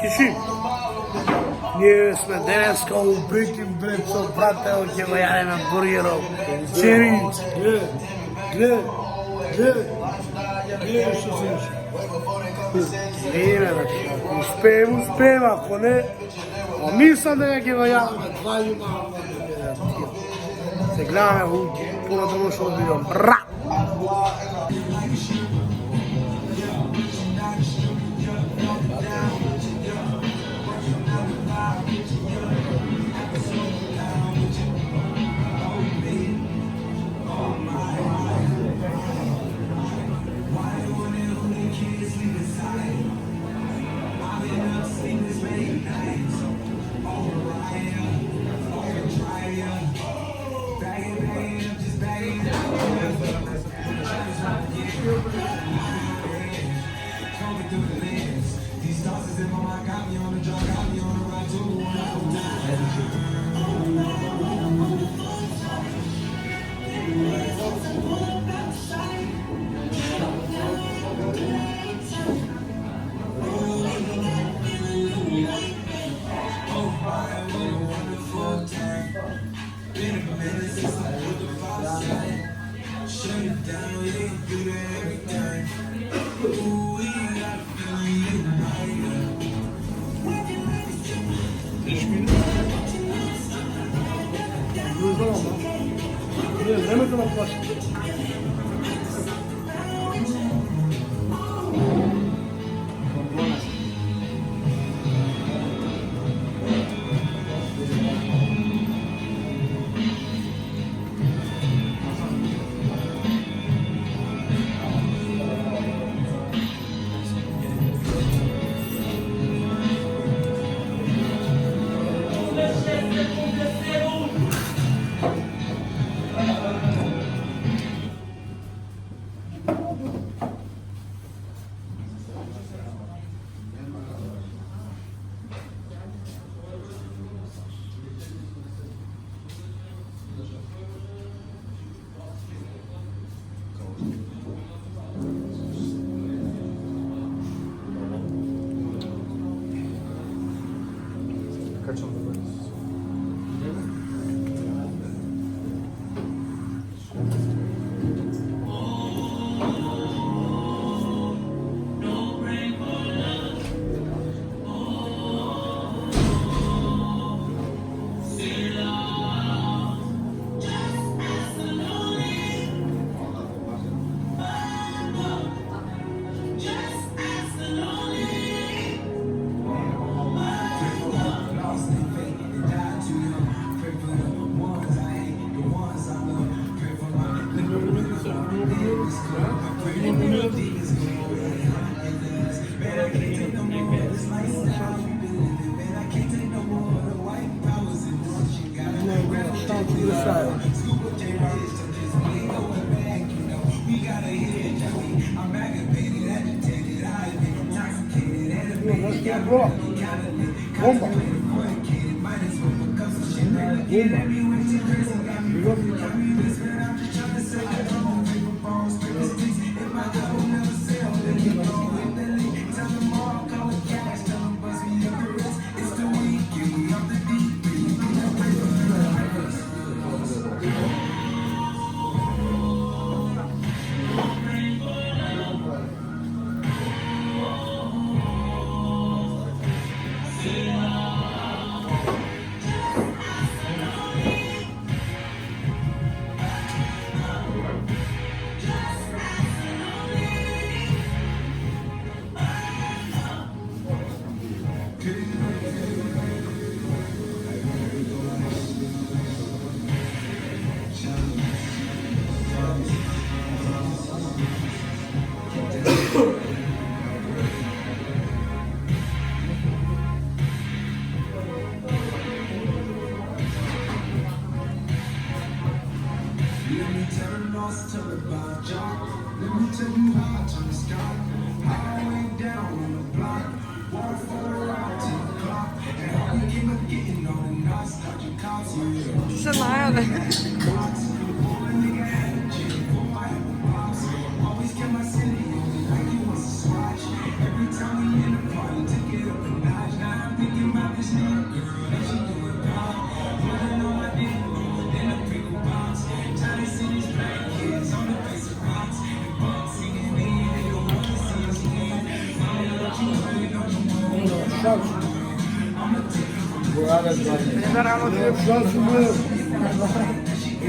Tiši. Ние сме днеска убити, блед, со брате, ќе го јадеме бургеров. Чери. Гледай што се еш. Успеем, ако не, мислам дека ќе го јадеме. Два има. Се гледаме по-натаму што одбивам. Бра! Ne zaman başladı? Bomba. Sen nerede? Every time Şans. Ne da rano ti Hep şansım bu.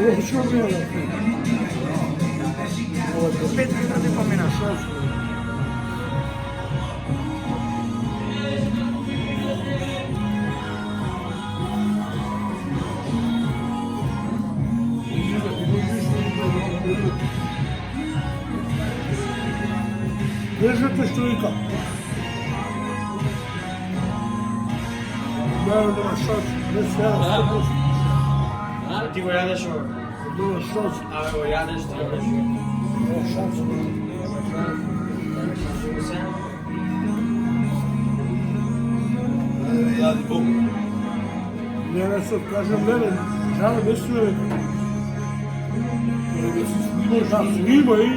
Yok hiç olmuyor. 5 minuti combinato. Şans. Держи ты стройка. Nerede şans? Ne şans? Ti vuoi adesso? Ne şans? Avevo io adesso ti adesso. Ne şans? Neresi? Kažem, mene, žao, ne smije. Možda snima i...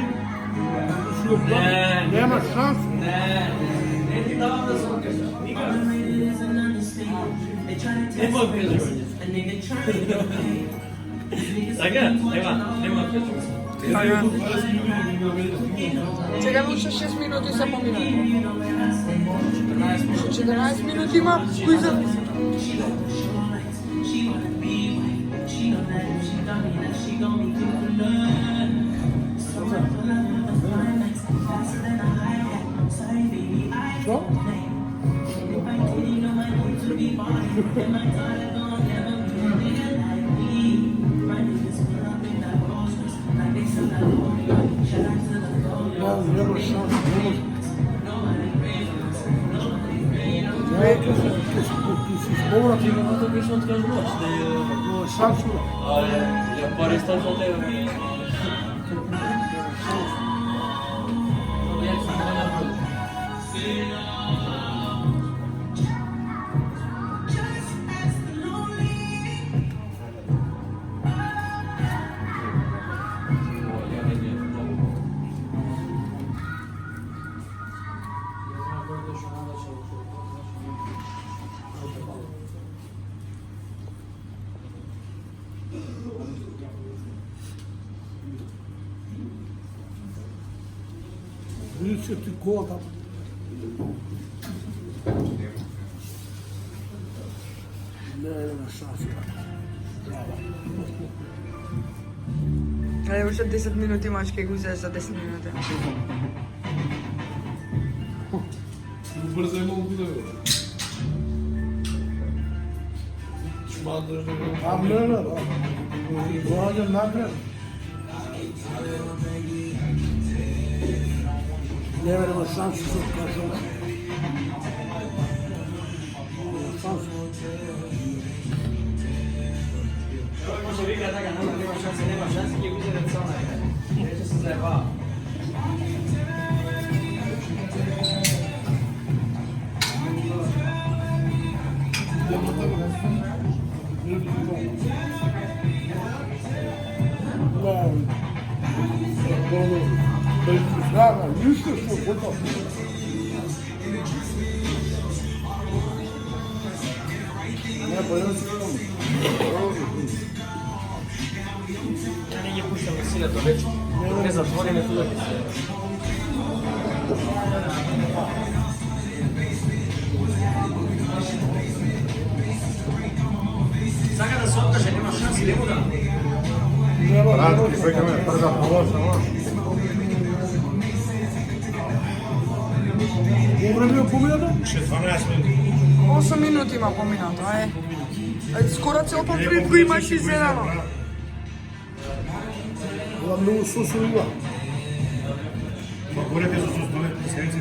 Nema šanse. Ne ti davam da sam ne bakıyorsun. Sakın, nema bakıyorsun. Čekajmo še 6 minuti sa pominato. 14 minutima, koji za... Što? Nema šanse, ne može. Ja, ti si povrat. No to više od kažu noć. Šansu. Ali ja pare stan za tebe. Vidite ti koga. Nema šanse. Evo še 10 minuti imaš kaj guze za 10 minuti. Brzo imamo bude. A mene, dođem napred. Nema šanse, što kažem. Nema šanse. Može vi kada ga nema šanse, je uzeti da sama je. Neće se zajebava. Ništa što potom. Ne, pa jedan si Ja negdje puštam da sile to već. Ne zatvorene tu da bi se... Sada da se okaže, nema šansi, ne moda. Radi, sve kad me prda položna, Dobro je bio pominjata? 8 minuti ima pominato, aj. Skoro cel tom priliku imaš izjedano. Ova mnogo sosu ima. Pa gorete su stole mjeseci.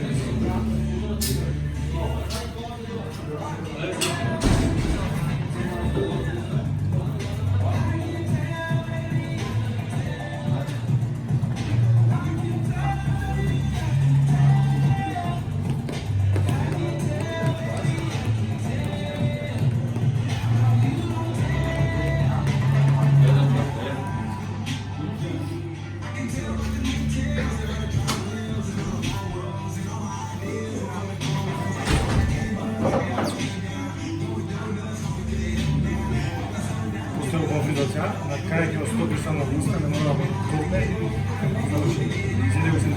Cara que eu estou pensando na música, não é uma se deve ser.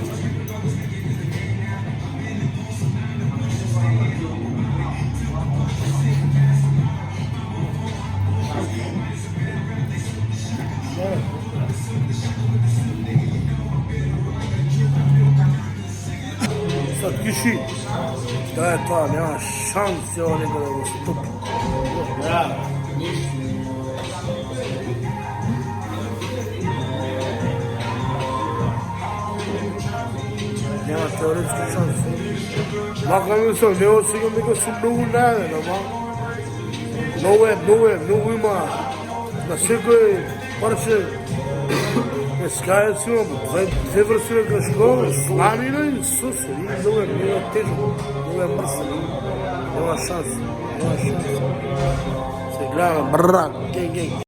Sad kişi. Da ta nema šanse oni da nastupi. Bravo. Nema teoretski šanse. Makar mi se ne osigam da su mnogo navedeno, ma. Mnogo ima. Na svekoj parče. Скай си имам две връзки на школа, сламина и Исус, много е тежко, много е мръсно, няма шанс, се гледаме, брак, гей.